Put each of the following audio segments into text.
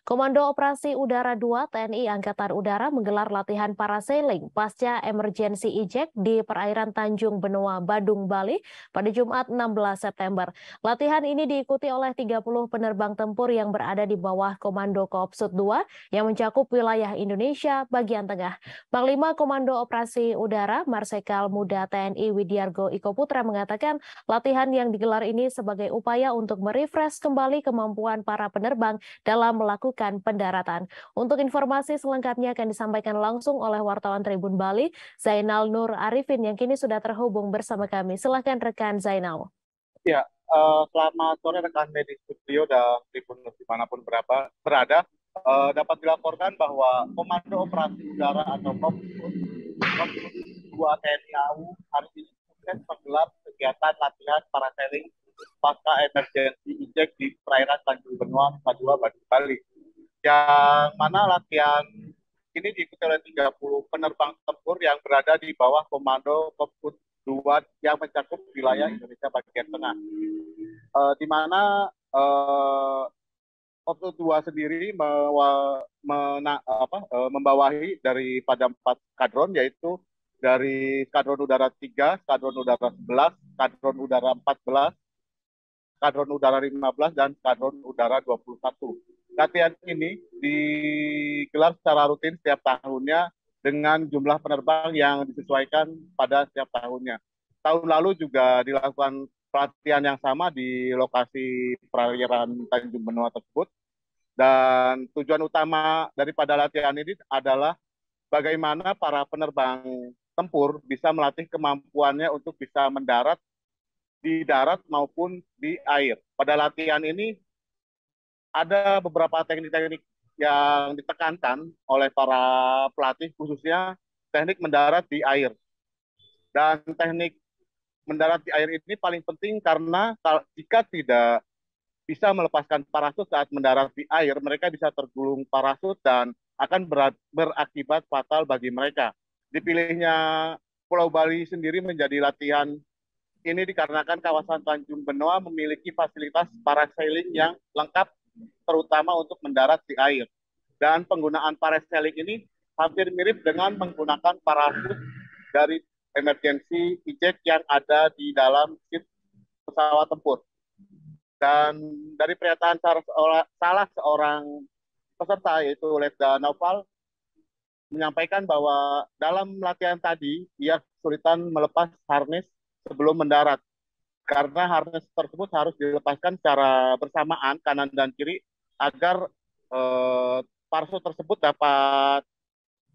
Komando Operasi Udara 2 TNI Angkatan Udara menggelar latihan parasailing pasca emergency eject di perairan Tanjung Benoa, Badung, Bali pada Jumat 16 September. Latihan ini diikuti oleh 30 penerbang tempur yang berada di bawah Komando Koopsut 2 yang mencakup wilayah Indonesia bagian tengah. Panglima Komando Operasi Udara Marsikal Muda TNI Widyargo Iko Putra mengatakan latihan yang digelar ini sebagai upaya untuk merefresh kembali kemampuan para penerbang dalam melakukan pendaratan. Untuk informasi selengkapnya akan disampaikan langsung oleh wartawan Tribun Bali, Zainal Nur Arifin yang kini sudah terhubung bersama kami. Silahkan rekan Zainal. Ya, selamat sore rekan media studio dan Tribun dimanapun berada. Dapat dilaporkan bahwa Komando Operasi Udara atau Koopsut 2 TNI AU hari ini sukses menggelar kegiatan latihan parasailing pasca emergency eject di perairan Tanjung Benoa, Nusa Badung, Bali. Yang mana latihan ini diikuti oleh 30 penerbang tempur yang berada di bawah Komando Koopsut 2 yang mencakup wilayah Indonesia bagian tengah. Di mana Koopsut 2 sendiri membawahi daripada 4 skadron, yaitu dari Skadron Udara 3, Skadron Udara 11, Skadron Udara 14, Skadron Udara 15, dan Skadron Udara 21. Latihan ini digelar secara rutin setiap tahunnya dengan jumlah penerbang yang disesuaikan pada setiap tahunnya. Tahun lalu juga dilakukan pelatihan yang sama di lokasi perairan Tanjung Benoa tersebut. Dan tujuan utama daripada latihan ini adalah bagaimana para penerbang tempur bisa melatih kemampuannya untuk bisa mendarat di darat maupun di air. Pada latihan ini ada beberapa teknik-teknik yang ditekankan oleh para pelatih, khususnya teknik mendarat di air. Dan teknik mendarat di air ini paling penting karena jika tidak bisa melepaskan parasut saat mendarat di air, mereka bisa tergulung parasut dan akan berakibat fatal bagi mereka. Dipilihnya Pulau Bali sendiri menjadi latihan ini dikarenakan kawasan Tanjung Benoa memiliki fasilitas parasailing yang lengkap, terutama untuk mendarat di air. Dan penggunaan parasailing ini hampir mirip dengan menggunakan parasut dari emergency eject yang ada di dalam kit pesawat tempur. Dan dari pernyataan salah seorang peserta, yaitu Letda Naufal, menyampaikan bahwa dalam latihan tadi ia kesulitan melepas harness sebelum mendarat, karena harness tersebut harus dilepaskan secara bersamaan kanan dan kiri agar parasut tersebut dapat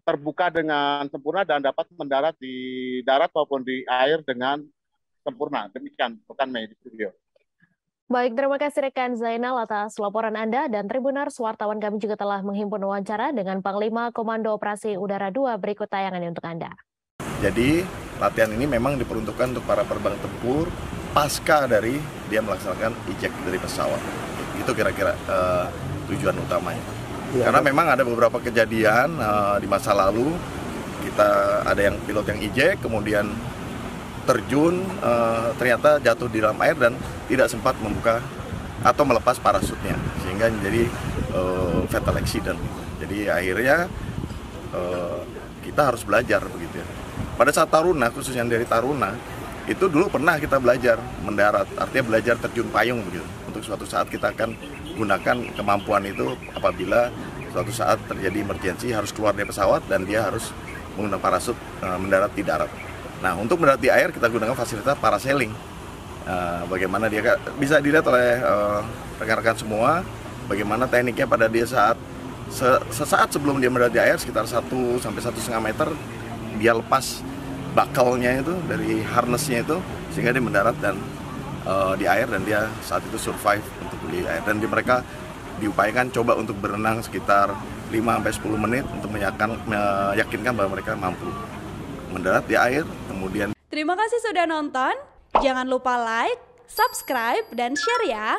terbuka dengan sempurna dan dapat mendarat di darat maupun di air dengan sempurna. Demikian rekan media studio. Baik, terima kasih rekan Zainal atas laporan Anda, dan Tribuners, wartawan kami juga telah menghimpun wawancara dengan Panglima Komando Operasi Udara 2. Berikut tayangannya untuk Anda. Jadi latihan ini memang diperuntukkan untuk para penerbang tempur pasca dari dia melaksanakan eject dari pesawat. Itu kira-kira tujuan utamanya. Ya, karena memang ada beberapa kejadian di masa lalu, kita ada yang pilot yang eject kemudian terjun, ternyata jatuh di dalam air dan tidak sempat membuka atau melepas parasutnya, sehingga menjadi fatal accident. Jadi akhirnya kita harus belajar begitu ya. Pada saat taruna, khususnya dari taruna, itu dulu pernah kita belajar mendarat, artinya belajar terjun payung begitu. Untuk suatu saat kita akan gunakan kemampuan itu apabila suatu saat terjadi emergency harus keluar dari pesawat dan dia harus menggunakan parasut mendarat di darat. Nah, untuk mendarat di air kita gunakan fasilitas parasailing. Bagaimana dia bisa dilihat oleh rekan-rekan semua, bagaimana tekniknya pada dia sesaat sebelum dia mendarat di air sekitar 1 sampai 1,5 meter, dia lepas bakalnya itu dari harnessnya itu sehingga dia mendarat dan di air, dan dia saat itu survive untuk di air. Dan mereka diupayakan coba untuk berenang sekitar 5 sampai 10 menit untuk meyakinkan bahwa mereka mampu mendarat di air. Kemudian terima kasih sudah nonton. Jangan lupa like, subscribe, dan share ya.